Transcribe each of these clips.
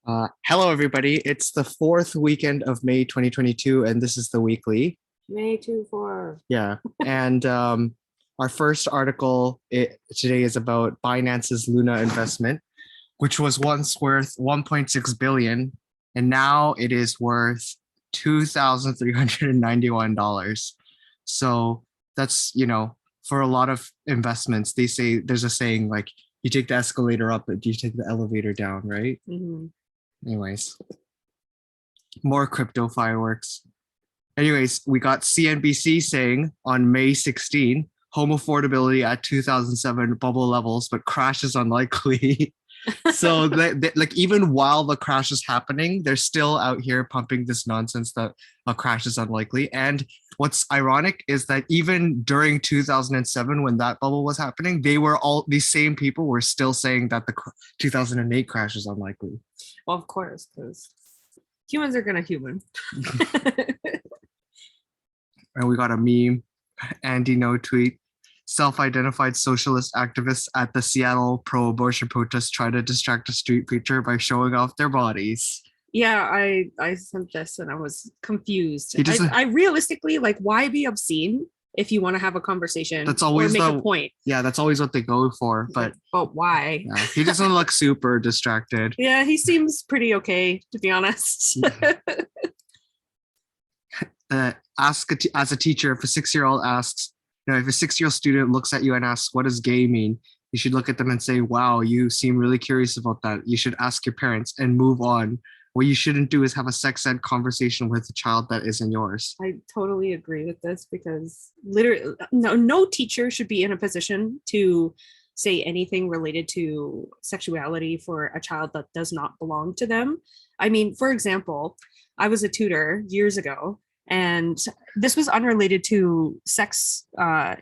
Hello, everybody. It's the fourth weekend of May 2022, and this is the weekly. May 24. Yeah. And our first article today is about Binance's Luna investment, which was once worth 1.6 billion, and now it is worth $2,391. So that's, for a lot of investments, they say there's a saying like you take the escalator up, but you take the elevator down, right? Mm-hmm. Anyways, more crypto fireworks. Anyways, we got CNBC saying on May 16, home affordability at 2007 bubble levels, but crash is unlikely. So like even while the crash is happening, they're still out here pumping this nonsense that a crash is unlikely. And what's ironic is that even during 2007, when that bubble was happening, these same people were still saying that the 2008 crash is unlikely. Well, of course, because humans are gonna human. And we got a meme, Andy No tweet. Self-identified socialist activists at the Seattle pro-abortion protest try to distract a street preacher by showing off their bodies. Yeah, I sent this and I was confused. I realistically, like, why be obscene if you want to have a conversation? That's always or make a point. Yeah, that's always what they go for. But why? Yeah, he doesn't look super distracted. Yeah, he seems pretty okay, to be honest. As a teacher, if a 6-year-old asks, if a 6-year-old student looks at you and asks, "What is gay mean?" You should look at them and say, "Wow, you seem really curious about that. You should ask your parents and move on. What you shouldn't do is have a sex ed conversation with a child that isn't yours." I totally agree with this because literally, no teacher should be in a position to say anything related to sexuality for a child that does not belong to them. I mean, for example, I was a tutor years ago, and this was unrelated to sex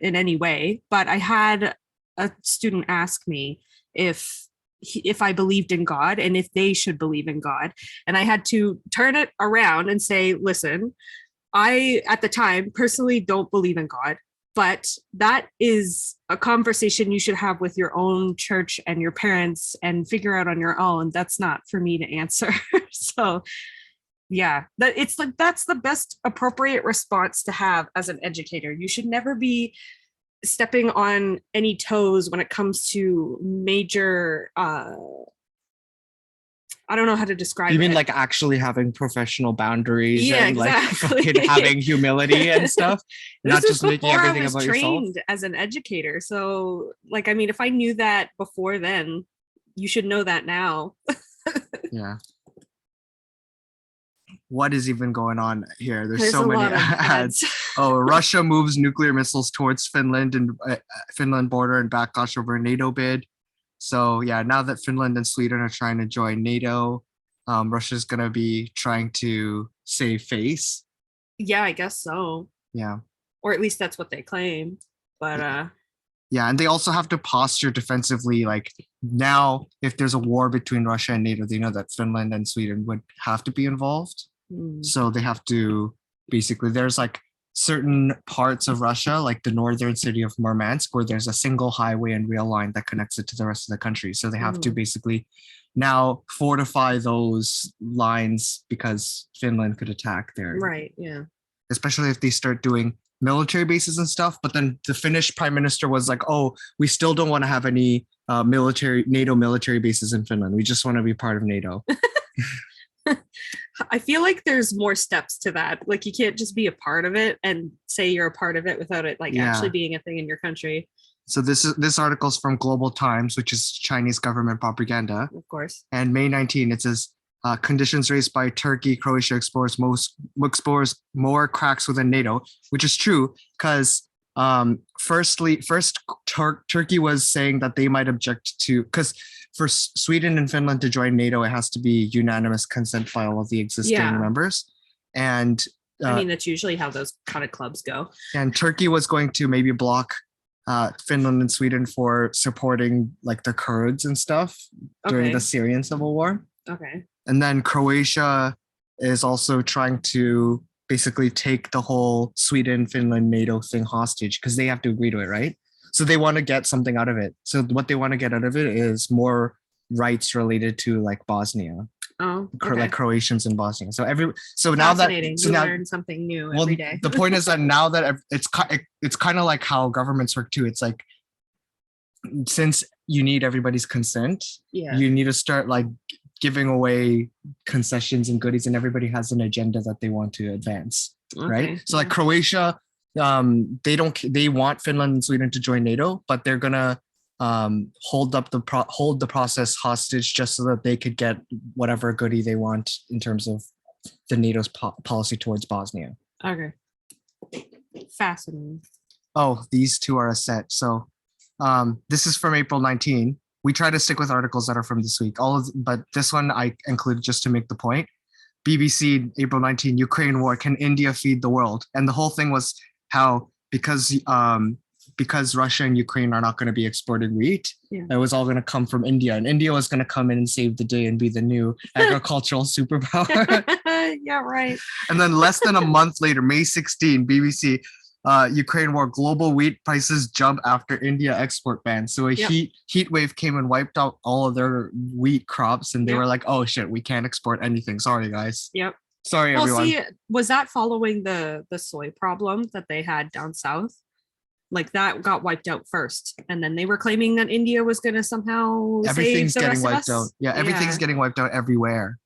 in any way, but I had a student ask me if I believed in God and if they should believe in God. And I had to turn it around and say, listen, I, at the time, personally don't believe in God, but that is a conversation you should have with your own church and your parents and figure out on your own. That's not for me to answer. So yeah, that's the best appropriate response to have as an educator. You should never be stepping on any toes when it comes to major I don't know how to describe it. You mean like actually having professional boundaries? Yeah, and exactly. Like having humility and stuff, not just making everything about yourself. I was trained as an educator, so like, I mean, if I knew that before then, you should know that now. Yeah. What is even going on here? There's so many ads. Oh, Russia moves nuclear missiles towards Finland and Finland border in backlash over a NATO bid. So yeah, now that Finland and Sweden are trying to join NATO, Russia's gonna be trying to save face. Yeah, I guess so. Yeah. Or at least that's what they claim. But yeah, and they also have to posture defensively. Like now, if there's a war between Russia and NATO, they know that Finland and Sweden would have to be involved. So they have to basically, there's like certain parts of Russia, like the northern city of Murmansk, where there's a single highway and rail line that connects it to the rest of the country. So they have to basically now fortify those lines because Finland could attack there. Right, yeah. Especially if they start doing military bases and stuff. But then the Finnish prime minister was like, "Oh, we still don't want to have any NATO military bases in Finland. We just want to be part of NATO." I feel like there's more steps to that. Like you can't just be a part of it and say you're a part of it without it actually being a thing in your country. So this article's from Global Times, which is Chinese government propaganda. Of course. And May 19, it says conditions raised by Turkey, Croatia explores more cracks within NATO, which is true because Turkey was saying that they might object to, because for Sweden and Finland to join NATO, it has to be unanimous consent by all of the existing members. And I mean, that's usually how those kind of clubs go. And Turkey was going to maybe block Finland and Sweden for supporting like the Kurds and stuff during the Syrian civil war. Okay. And then Croatia is also trying to basically take the whole Sweden, Finland, NATO thing hostage because they have to agree to it, right? So they want to get something out of it. So what they want to get out of it is more rights related to like Bosnia, Oh, like Croatians in Bosnia. So fascinating. so You now learn something new well, every day. the point is that now that it's kind of like how governments work too. It's like since you need everybody's consent, Yeah. you need to start like giving away concessions and goodies, and everybody has an agenda that they want to advance, right? Okay, So like yeah. Croatia, they want Finland and Sweden to join NATO, but they're gonna hold the process hostage just so that they could get whatever goodie they want in terms of the NATO's policy towards Bosnia. Okay. Fascinating. Oh, these two are a set. So this is from April 19. We try to stick with articles that are from this week. But this one I included just to make the point. BBC, April 19, Ukraine war, can India feed the world? And the whole thing was how because Russia and Ukraine are not going to be exporting wheat, it was all going to come from India. And India was going to come in and save the day and be the new agricultural superpower. Yeah, right. And then less than a month later, May 16, BBC, Ukraine war, global wheat prices jump after India export ban. So a heat wave came and wiped out all of their wheat crops, and they were like, "Oh shit, we can't export anything. Sorry, guys." Yep. Sorry, everyone. See, was that following the soy problem that they had down south? Like that got wiped out first, and then they were claiming that India was going to somehow everything's save the getting rest wiped of out. us? Yeah, everything's getting wiped out everywhere.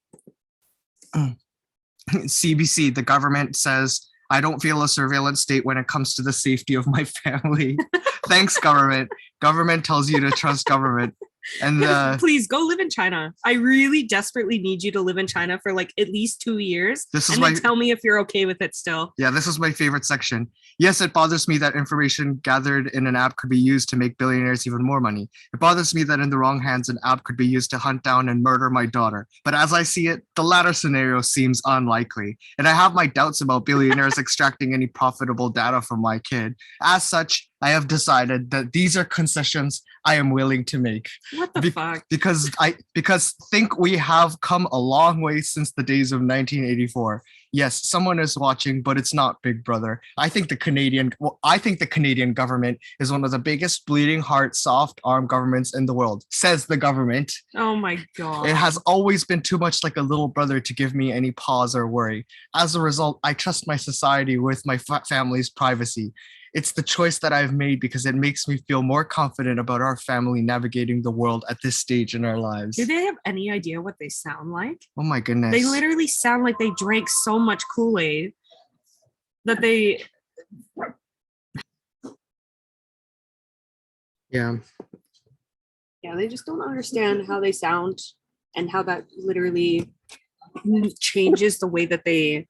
CBC, the government says, I don't feel a surveillance state when it comes to the safety of my family. Thanks, government. Government tells you to trust government. And please go live in China. I really desperately need you to live in China for like at least 2 years. And then tell me if you're okay with it still. Yeah, this is my favorite section. Yes, it bothers me that information gathered in an app could be used to make billionaires even more money. It bothers me that in the wrong hands, an app could be used to hunt down and murder my daughter. But as I see it, the latter scenario seems unlikely. And I have my doubts about billionaires extracting any profitable data from my kid. As such, I have decided that these are concessions I am willing to make. What the fuck? Because think we have come a long way since the days of 1984. Yes, someone is watching, but it's not Big Brother. I think the Canadian government is one of the biggest bleeding heart, soft arm governments in the world, says the government. Oh my God. It has always been too much like a little brother to give me any pause or worry. As a result, I trust my society with my family's privacy. It's the choice that I've made because it makes me feel more confident about our family navigating the world at this stage in our lives. Do they have any idea what they sound like? Oh my goodness. They literally sound like they drank so much Kool-Aid that they... Yeah. Yeah, they just don't understand how they sound and how that literally changes the way that they...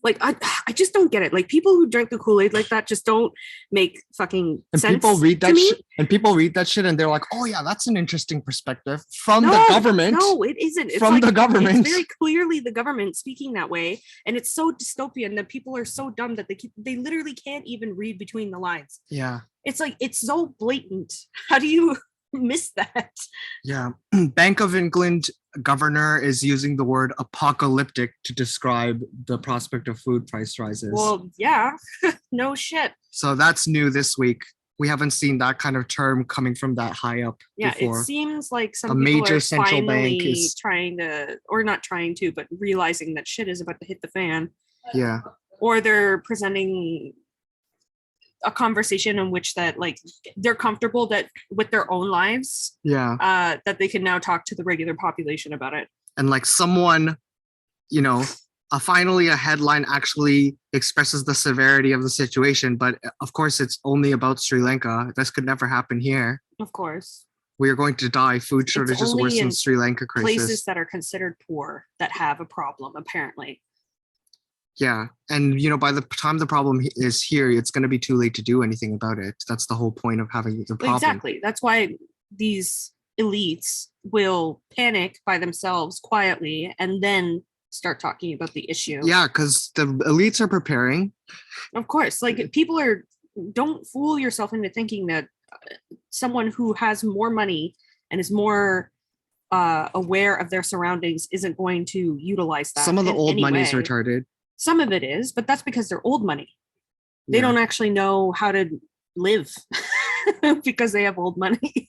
Like, I just don't get it. Like, people who drink the Kool-Aid like that just don't make fucking sense. People read that shit, and people read that shit, and they're like, "Oh yeah, that's an interesting perspective from the government." No, it isn't. It's from the government. It's very clearly the government speaking that way, and it's so dystopian that people are so dumb that they literally can't even read between the lines. Yeah, it's like it's so blatant. How do you miss that? Yeah, Bank of England governor is using the word apocalyptic to describe the prospect of food price rises. Well, yeah, no shit. So that's new this week. We haven't seen that kind of term coming from that high up before. It seems like some a people major are central bank finally is trying to, or not trying to, but realizing that shit is about to hit the fan. Yeah. Or they're presenting a conversation in which that like they're comfortable that with their own lives, that they can now talk to the regular population about it. And like someone, finally a headline actually expresses the severity of the situation, but of course it's only about Sri Lanka. This could never happen here. Of course. We are going to die. Food shortages worsen Sri Lanka crisis. Places that are considered poor that have a problem, apparently. Yeah. And, by the time the problem is here, it's going to be too late to do anything about it. That's the whole point of having the problem. Exactly. That's why these elites will panic by themselves quietly and then start talking about the issue. Yeah, because the elites are preparing. Of course. Like, don't fool yourself into thinking that someone who has more money and is more aware of their surroundings isn't going to utilize that. Some of the old money is retarded. Some of it is, but that's because they're old money. They don't actually know how to live because they have old money.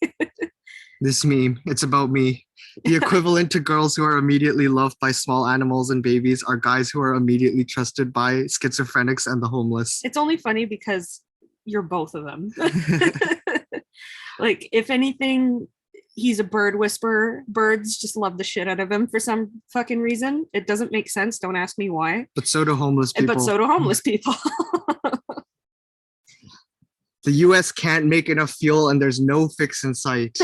This meme, it's about me. The equivalent to girls who are immediately loved by small animals and babies are guys who are immediately trusted by schizophrenics and the homeless. It's only funny because you're both of them. Like, if anything, he's a bird whisperer. Birds just love the shit out of him for some fucking reason. It doesn't make sense. Don't ask me why. But so do homeless people. But so do homeless people. The US can't make enough fuel and there's no fix in sight.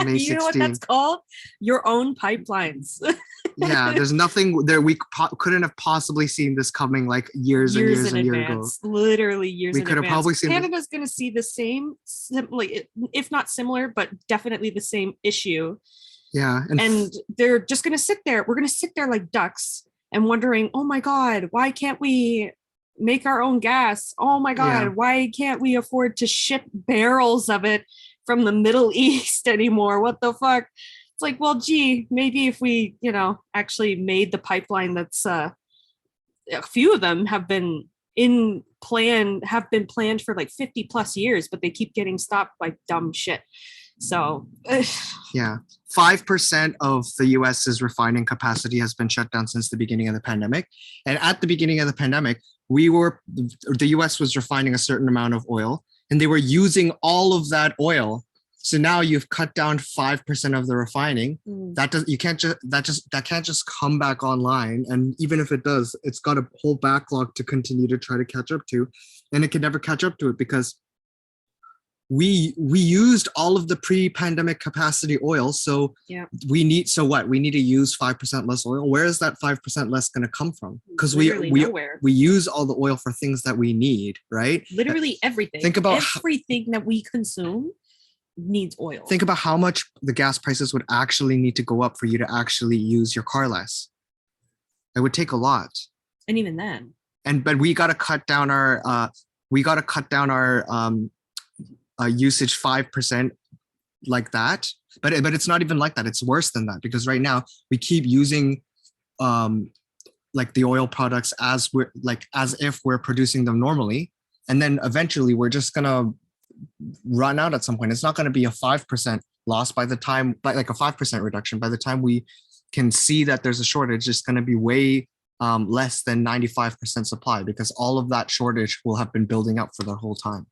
May 16. You know what that's called? Your own pipelines. Yeah, there's nothing there. We couldn't have possibly seen this coming like years and years and years ago. Literally years. We could have probably seen. Canada's going to see the same, like, if not similar, but definitely the same issue. Yeah, and they're just going to sit there. We're going to sit there like ducks and wondering, oh my God, why can't we make our own gas? Oh my God, why can't we afford to ship barrels of it from the Middle East anymore? What the fuck? It's like, well, gee, maybe if we, actually made the pipeline that's a few of them have been planned for like 50 plus years, but they keep getting stopped by dumb shit. So yeah, 5% of the US's refining capacity has been shut down since the beginning of the pandemic. And at the beginning of the pandemic, the US was refining a certain amount of oil and they were using all of that oil. So now you've cut down 5% of the refining. That can't just come back online. And even if it does, it's got a whole backlog to continue to try to catch up to. And it can never catch up to it because we used all of the pre-pandemic capacity oil. So we need to use 5% less oil. Where is that 5% less going to come from? Because we use all the oil for things that we need, right? Literally everything. Think about everything that we consume needs oil. Think about how much the gas prices would actually need to go up for you to actually use your car less. It would take a lot. And even then. But we got to cut down our usage 5% like that. But it's not even like that. It's worse than that because right now we keep using like the oil products as if we're producing them normally, and then eventually we're just gonna run out at some point. It's not going to be a 5% loss by the time, like a 5% reduction. By the time we can see that there's a shortage, it's going to be way less than 95% supply because all of that shortage will have been building up for the whole time.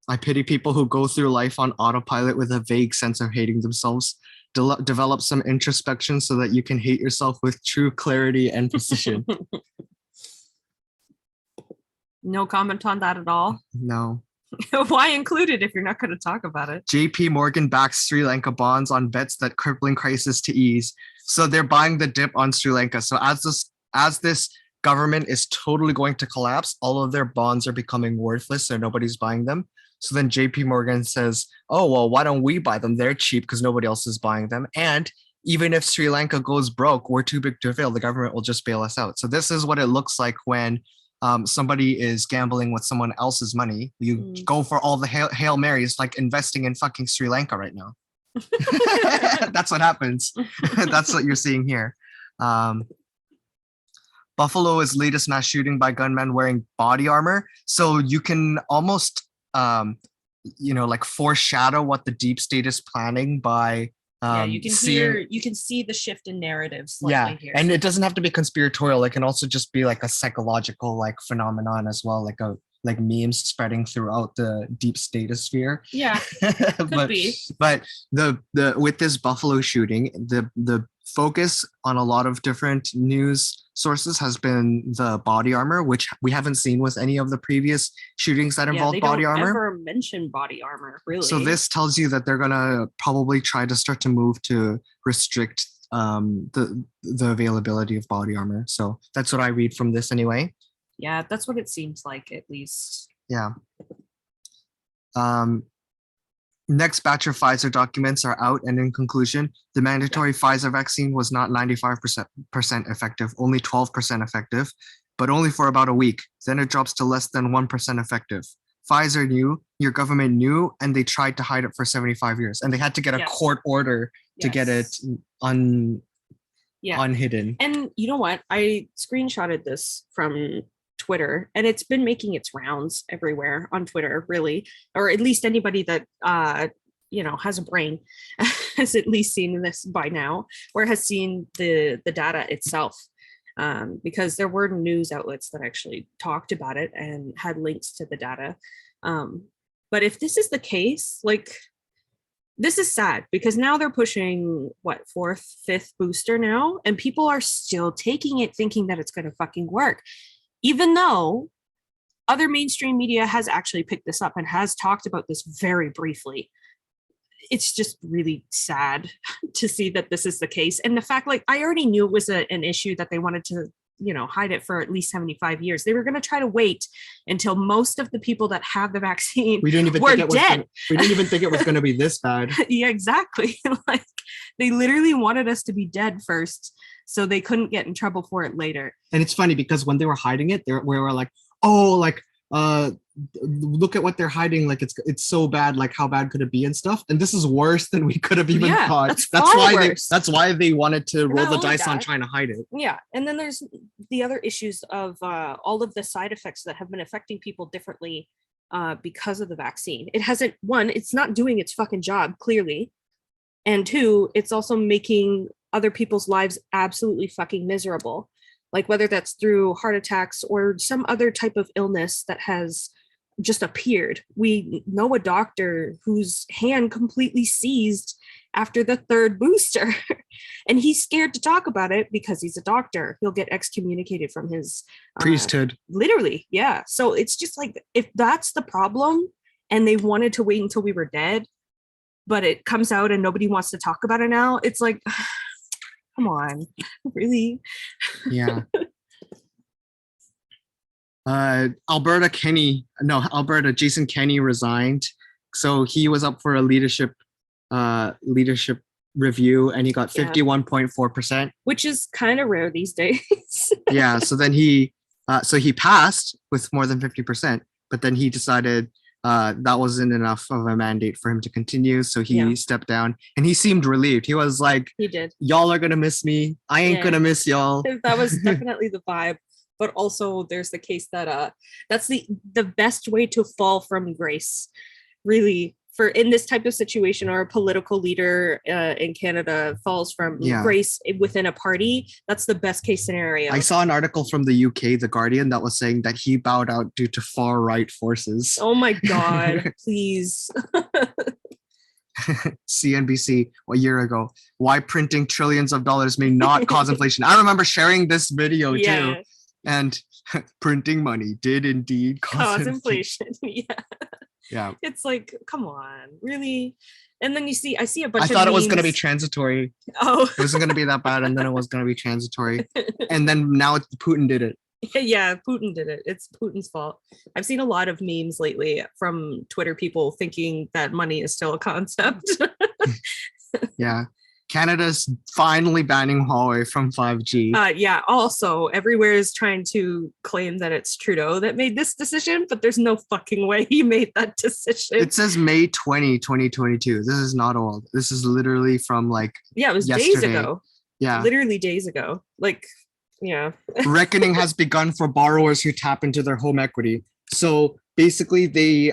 I pity people who go through life on autopilot with a vague sense of hating themselves. Develop some introspection so that you can hate yourself with true clarity and precision. No comment on that at all? No. Why include it if you're not going to talk about it? JP Morgan backs Sri Lanka bonds on bets that crippling crisis to ease. So they're buying the dip on Sri Lanka. So as this government is totally going to collapse, all of their bonds are becoming worthless, so nobody's buying them. So then JP Morgan says, oh, well, why don't we buy them? They're cheap because nobody else is buying them. And even if Sri Lanka goes broke, we're too big to fail. The government will just bail us out. So this is what it looks like when somebody is gambling with someone else's money. You go for all the Hail Marys, like investing in fucking Sri Lanka right now. That's what happens. That's what you're seeing here. Buffalo is latest mass shooting by gunmen wearing body armor. So you can almost, like foreshadow what the deep state is planning by you can see the shift in narratives here. And it doesn't have to be conspiratorial. It can also just be like a psychological phenomenon as well, like memes spreading throughout the deep statosphere. Yeah, could be. But the with this Buffalo shooting, the focus on a lot of different news sources has been the body armor, which we haven't seen with any of the previous shootings that involved body armor. They don't ever mention body armor, really. So this tells you that they're gonna probably try to start to move to restrict the availability of body armor. So that's what I read from this anyway. Yeah, that's what it seems like, at least. Yeah. Next batch of Pfizer documents are out, and in conclusion, the mandatory Pfizer vaccine was not 95% effective, only 12% effective, but only for about a week. Then it drops to less than 1% effective. Pfizer knew, your government knew, and they tried to hide it for 75 years. And they had to get a court order to get it unhidden. And you know what? I screenshotted this from Twitter, and it's been making its rounds everywhere on Twitter, really, or at least anybody that has a brain has at least seen this by now, or has seen the data itself. Because there were news outlets that actually talked about it and had links to the data. But if this is the case, like, this is sad, because now they're pushing what, fourth, fifth booster now, and people are still taking it thinking that it's going to fucking work, even though other mainstream media has actually picked this up and has talked about this very briefly. It's just really sad to see that this is the case. And the fact, like, I already knew it was an issue that they wanted to, hide it for at least 75 years. They were going to try to wait until most of the people that have the vaccine we didn't even were think it was dead. we didn't even think it was going to be this bad. Yeah, exactly. Like, they literally wanted us to be dead first so they couldn't get in trouble for it later. And it's funny because when they were hiding it, we were like, oh, like, look at what they're hiding, like it's so bad, like how bad could it be and stuff, and this is worse than we could have even thought. That's why they wanted to roll the dice on trying to hide it. Yeah. And then there's the other issues of all of the side effects that have been affecting people differently because of the vaccine. It's not doing its fucking job, clearly, and two, it's also making other people's lives absolutely fucking miserable. Like, whether that's through heart attacks or some other type of illness that has just appeared. We know a doctor whose hand completely seized after the third booster, and he's scared to talk about it because he's a doctor. He'll get excommunicated from his priesthood. Literally, yeah. So it's just like, if that's the problem and they wanted to wait until we were dead, but it comes out and nobody wants to talk about it now, it's like, come on, really? Yeah. Jason Kenney resigned. So he was up for a leadership review, and he got 51.4%. Which is kind of rare these days. Yeah. So then he passed with more than 50%, but then he decided that wasn't enough of a mandate for him to continue. So he stepped down, and he seemed relieved. He was like, he did. Y'all are going to miss me. I ain't going to miss y'all. That was definitely the vibe. But also there's the case that that's the best way to fall from grace, really, for in this type of situation, or a political leader in Canada falls from grace within a party. That's the best case scenario. I saw an article from the UK, The Guardian, that was saying that he bowed out due to far right forces. Oh my God, please. CNBC a year ago, why printing trillions of dollars may not cause inflation. I remember sharing this video too. And printing money did indeed cause inflation. Yeah. It's like, come on, really? And then I see a bunch of I thought memes. It was going to be transitory. Oh. It wasn't going to be that bad, and then it was going to be transitory. And then now Putin did it. Yeah, Putin did it. It's Putin's fault. I've seen a lot of memes lately from Twitter people thinking that money is still a concept. Yeah. Canada's finally banning Huawei from 5G. Yeah, also everywhere is trying to claim that it's Trudeau that made this decision, but there's no fucking way he made that decision. It says May 20, 2022. This is not old. This is literally from like it was yesterday. Days ago. Yeah. Literally days ago. Like, yeah. Reckoning has begun for borrowers who tap into their home equity. So basically they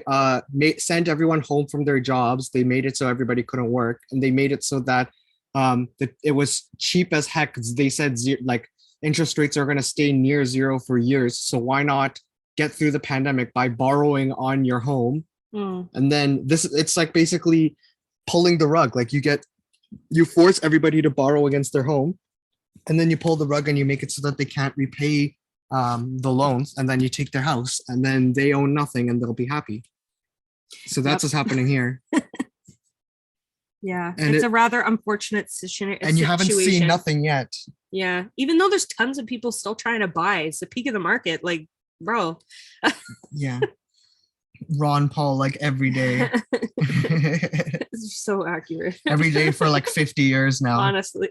sent everyone home from their jobs. They made it so everybody couldn't work, and they made it so that it was cheap as heck. They said like interest rates are going to stay near zero for years. So why not get through the pandemic by borrowing on your home? And then it's like basically pulling the rug. Like you force everybody to borrow against their home, and then you pull the rug and you make it so that they can't repay the loans, and then you take their house, and then they own nothing and they'll be happy. So that's what's happening here. Yeah, and it's a rather unfortunate situation. And you haven't seen nothing yet. Yeah, even though there's tons of people still trying to buy. It's the peak of the market. Like, bro. Yeah. Ron Paul, like every day. It's so accurate. Every day for like 50 years now. Honestly.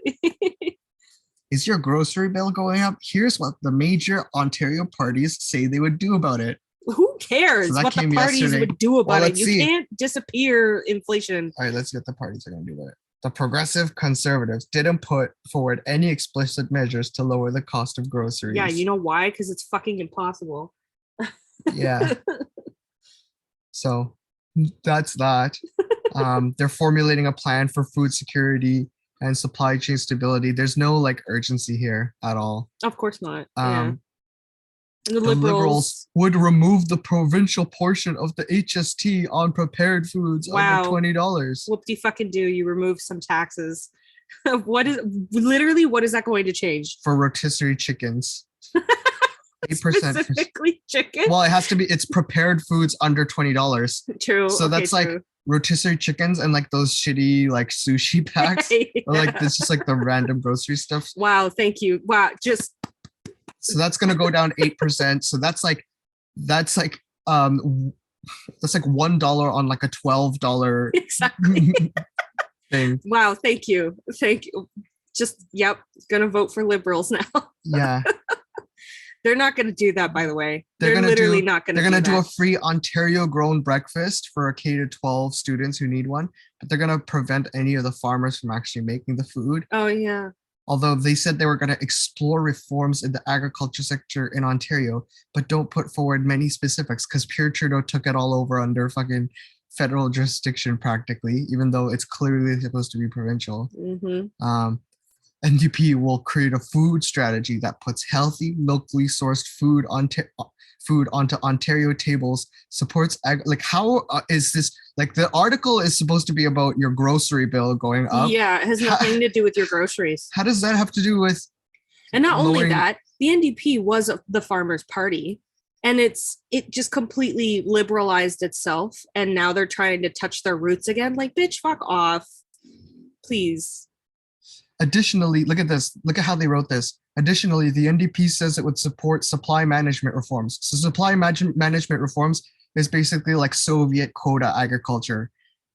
Is your grocery bill going up? Here's what the major Ontario parties say they would do about it. Who cares what the parties would do about it? You can't disappear inflation. All right, let's see what the parties are going to do about it. The progressive conservatives didn't put forward any explicit measures to lower the cost of groceries. Yeah, you know why? Because it's fucking impossible. Yeah. So that's that. They're formulating a plan for food security and supply chain stability. There's no like urgency here at all. Of course not. Yeah. Um, And the the liberals, liberals would remove the provincial portion of the HST on prepared foods Wow. under $20. whoop-de fucking do, you remove some taxes. What is that going to change? For rotisserie chickens. 8%. Specifically chicken? Well, it has to be, it's prepared foods under $20. True. So okay, that's like true. rotisserie chickens and like those shitty like sushi packs. Yeah. Or like it's just like the random grocery stuff. Wow, thank you. Wow, just So that's gonna go down 8%. So that's like that's like $1 on like a $12 exactly. thing. Wow, thank you. Thank you. Just yep, gonna vote for liberals now. Yeah. They're not gonna do that, by the way. They're gonna literally do, not gonna they're gonna do a that. free Ontario grown breakfast for a K to 12 students who need one, but they're gonna prevent any of the farmers from actually making the food. Oh yeah. Although they said they were going to explore reforms in the agriculture sector in Ontario, but don't put forward many specifics because Pierre Trudeau took it all over under fucking federal jurisdiction practically, even though it's clearly supposed to be provincial. Mm-hmm. NDP will create a food strategy that puts healthy, locally sourced food onto Ontario tables, supports how is this, like the article is supposed to be about your grocery bill going up. Yeah, it has nothing to do with your groceries. How does that have to do with? And not only that, the NDP was the Farmers' Party, and it just completely liberalized itself, and now they're trying to touch their roots again. Like, bitch, fuck off, please. Additionally, look at this. Look at how they wrote this. Additionally, the NDP says it would support supply management reforms. So supply management reforms is basically like Soviet quota agriculture.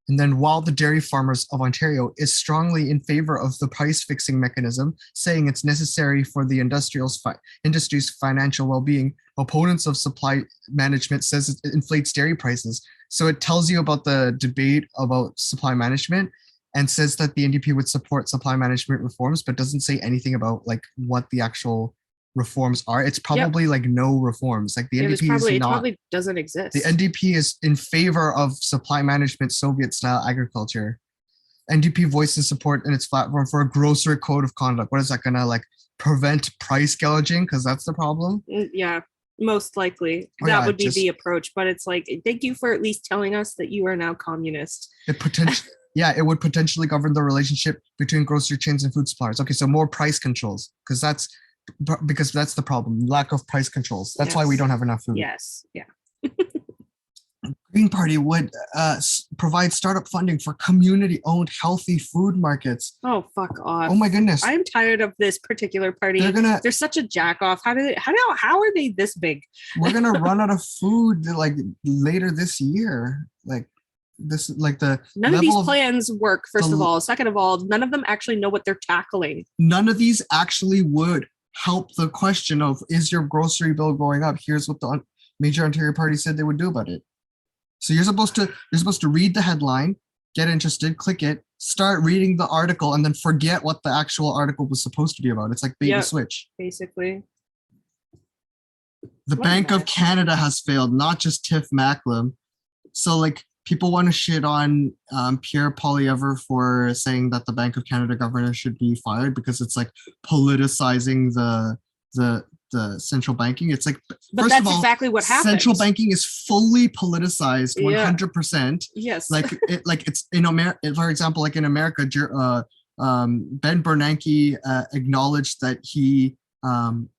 And then while the dairy farmers of Ontario is strongly in favor of the price fixing mechanism, saying it's necessary for the industry's financial well-being, opponents of supply management says it inflates dairy prices. So it tells you about the debate about supply management and says that the NDP would support supply management reforms, but doesn't say anything about like what the actual reforms are. It's probably like no reforms. Like the NDP it probably doesn't exist. The NDP is in favor of supply management, Soviet style agriculture. NDP voices support in its platform for a grocery code of conduct. What is that gonna like prevent price gouging? Because that's the problem. Yeah, most likely that would be the approach. But it's like, thank you for at least telling us that you are now communist. It would potentially govern the relationship between grocery chains and food suppliers. Okay, so more price controls, because that's the problem. Lack of price controls. That's why we don't have enough food. Yes. Yeah. Green Party would provide startup funding for community-owned healthy food markets. Oh, fuck off. Oh my goodness. I'm tired of this particular party. They're such a jack off. How are they this big? We're gonna run out of food like later this year. None of these plans work, first of all. Second of all, none of them actually know what they're tackling. None of these actually would help the question of, is your grocery bill going up? Here's what the major Ontario party said they would do about it. So you're supposed to read the headline, get interested, click it, start reading the article, and then forget what the actual article was supposed to be about. It's like bait and switch. Basically. The Bank of Canada has failed, not just Tiff Macklem. So like, people want to shit on Pierre Poilievre for saying that the Bank of Canada governor should be fired because it's like politicizing the central banking. It's like, but that's exactly what happens. Central banking is fully politicized 100%. Yes. It's in America. For example, like in America, Ben Bernanke acknowledged that he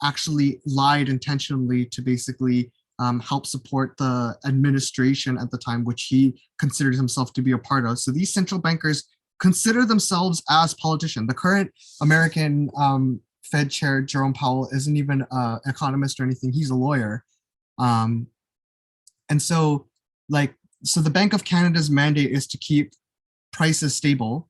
actually lied intentionally to basically help support the administration at the time, which he considered himself to be a part of. So these central bankers consider themselves as politicians. The current American Fed chair, Jerome Powell, isn't even an economist or anything. He's a lawyer. And so the Bank of Canada's mandate is to keep prices stable.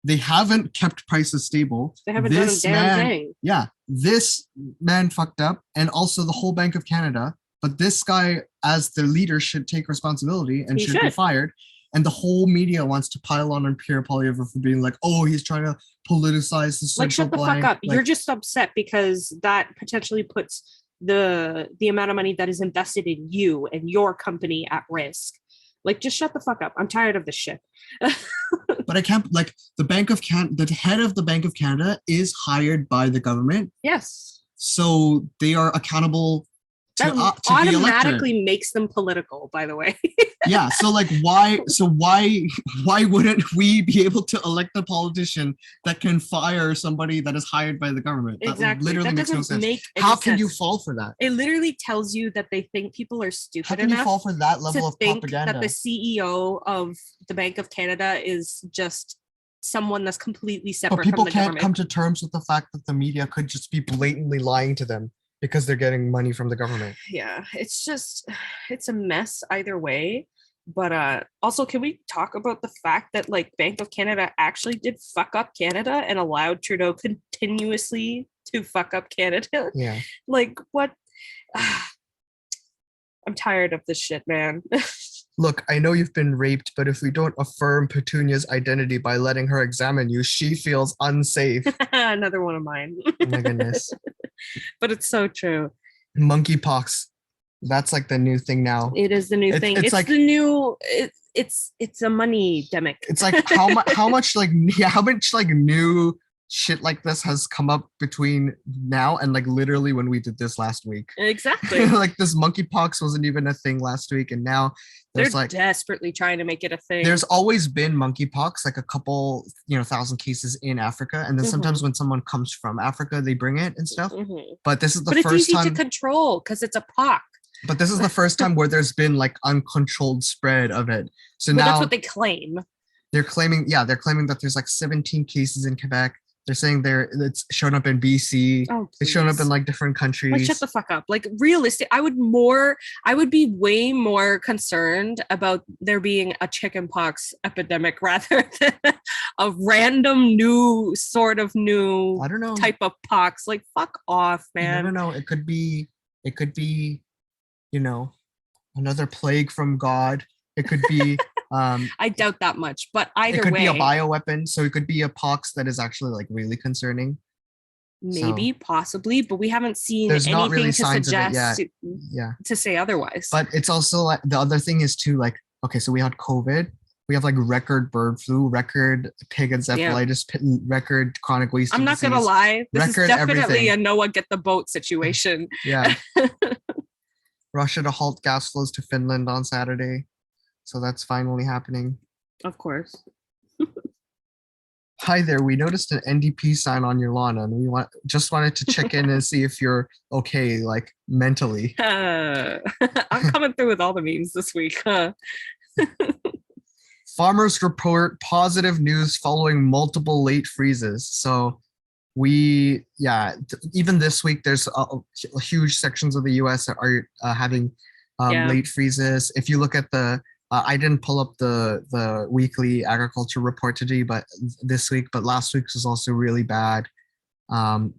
They haven't kept prices stable. They haven't done a damn thing. Yeah, this man fucked up, and also the whole Bank of Canada. But this guy, as the leader, should take responsibility and should be fired. and the whole media wants to pile on Pierre Poilievre for being like, oh, he's trying to politicize the Like, central shut the bank. fuck up. Like, You're just upset because that potentially puts the amount of money that is invested in you and your company at risk. Like, just shut the fuck up. I'm tired of this shit. but I can't, like, the head of the Bank of Canada is hired by the government. Yes. So they are accountable That to the electorate. automatically makes them political, by the way. Yeah, so like why wouldn't we be able to elect a politician that can fire somebody that is hired by the government? That Exactly. literally That makes no doesn't sense. make any How can you sense. fall for that? It literally tells you that they think people are stupid How can you enough fall for that to level of think propaganda? that the CEO of the Bank of Canada is just someone that's completely But separate people from the can't government. come to terms with the fact that the media could just be blatantly lying to them because they're getting money from the government. Yeah, it's a mess either way. But also, can we talk about the fact that like Bank of Canada actually did fuck up Canada and allowed Trudeau continuously to fuck up Canada? Yeah. Like, what? I'm tired of this shit, man. Look, I know you've been raped, but if we don't affirm Petunia's identity by letting her examine you, she feels unsafe. Another one of mine. Oh my goodness. But it's so true. Monkeypox. That's like the new thing now. It is the new thing. It's like the new. It's a money demic. It's like how much like new shit like this has come up between now and like literally when we did this last week. Exactly. Like this monkeypox wasn't even a thing last week, and now they're like desperately trying to make it a thing. There's always been monkeypox, like a couple, 1,000 cases in Africa, and then sometimes when someone comes from Africa, they bring it and stuff. But this is the first time. But it's easy to control because it's a pox. But this is the first time where there's been like uncontrolled spread of it. So but now that's what they claim. They're claiming that there's like 17 cases in Quebec. They're saying it's shown up in BC. Oh, it's shown up in like different countries. Like, shut the fuck up. Like, realistic. I would be way more concerned about there being a chickenpox epidemic rather than a random new I don't know type of pox. Like, fuck off, man. You never know. It could be, another plague from God. It could be I doubt that much, but either way. It could be a bioweapon, so it could be a pox that is actually like really concerning. Maybe, possibly, but we haven't seen anything really to suggest to say otherwise. But it's also like the other thing is too, like, okay, so we had COVID, we have like record bird flu, record pig encephalitis, record chronic wasting I'm not disease, gonna lie, this is definitely everything. a Noah get the boat situation. Yeah. Russia to halt gas flows to Finland on Saturday. So that's finally happening. Of course. Hi there. We noticed an NDP sign on your lawn, and we just wanted to check in and see if you're okay, like mentally. I'm coming through with all the memes this week. Farmers report positive news following multiple late freezes. So even this week, there's huge sections of the U.S. that are having late freezes. If you look at I didn't pull up the weekly agriculture report today, but last week's was also really bad. The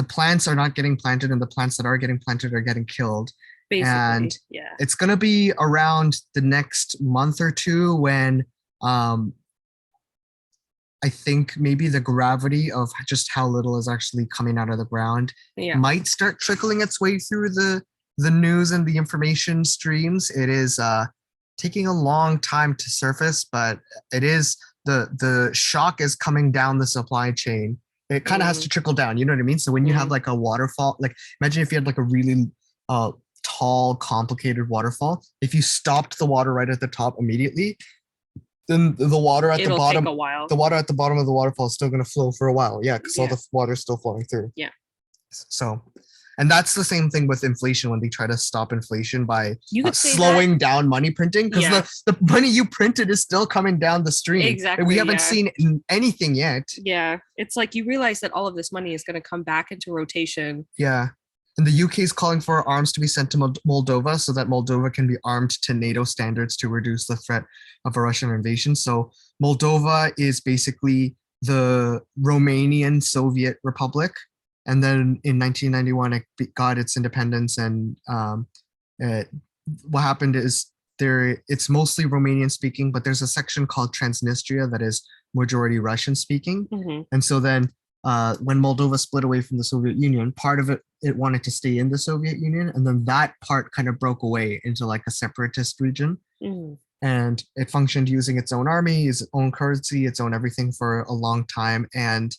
plants are not getting planted, and the plants that are getting planted are getting killed. Basically, and it's going to be around the next month or two when I think maybe the gravity of just how little is actually coming out of the ground might start trickling its way through the news and the information streams. It is taking a long time to surface, but it is the shock is coming down the supply chain. It kind of has to trickle down, you know what I mean? So when you have like a waterfall, like imagine if you had like a really tall, complicated waterfall. If you stopped the water right at the top immediately, then the water at the bottom, the water at the bottom of the waterfall is still going to flow for a while. Yeah, because all the water is still flowing through. Yeah. So. And that's the same thing with inflation when they try to stop inflation by slowing down money printing, because the money you printed is still coming down the stream. Exactly. And we haven't seen anything yet. Yeah. It's like you realize that all of this money is going to come back into rotation. Yeah. And the UK is calling for arms to be sent to Moldova so that Moldova can be armed to NATO standards to reduce the threat of a Russian invasion. So Moldova is basically the Romanian Soviet Republic. And then in 1991, it got its independence. And what happened is it's mostly Romanian speaking, but there's a section called Transnistria that is majority Russian speaking. Mhm. And so then when Moldova split away from the Soviet Union, part of it wanted to stay in the Soviet Union, and then that part kind of broke away into like a separatist region. Mhm. And it functioned using its own army, its own currency, its own everything for a long time. And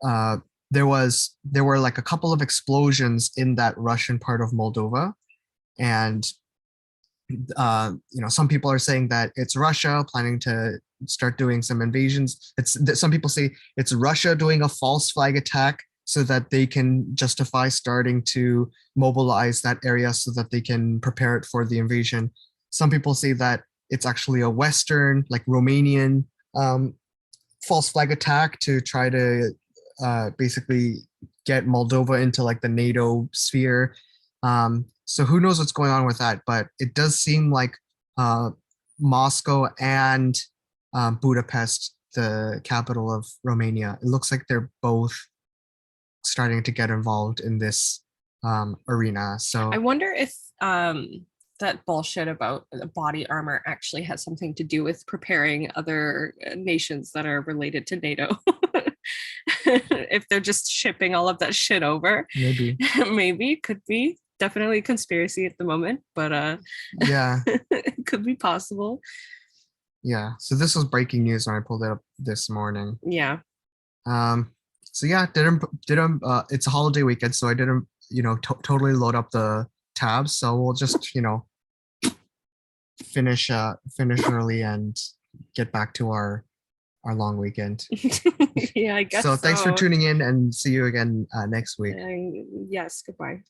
uh, there were like a couple of explosions in that Russian part of Moldova, and some people are saying that it's Russia planning to start doing some invasions. Some people say it's Russia doing a false flag attack so that they can justify starting to mobilize that area so that they can prepare it for the invasion. Some people say that it's actually a Western, like Romanian, false flag attack to try to basically get Moldova into like the NATO sphere. So who knows what's going on with that? But it does seem like Moscow and Budapest, the capital of Romania, it looks like they're both starting to get involved in this arena. So I wonder if that bullshit about the body armor actually has something to do with preparing other nations that are related to NATO. If they're just shipping all of that shit over, maybe could be. Definitely conspiracy at the moment, but yeah, it could be possible. Yeah. So this was breaking news when I pulled it up this morning. Yeah. So yeah, didn't it's a holiday weekend, so I didn't, totally load up the tabs. So we'll just, finish early and get back to our long weekend. Yeah, I guess so. Thanks for tuning in, and see you again next week. Yes, goodbye.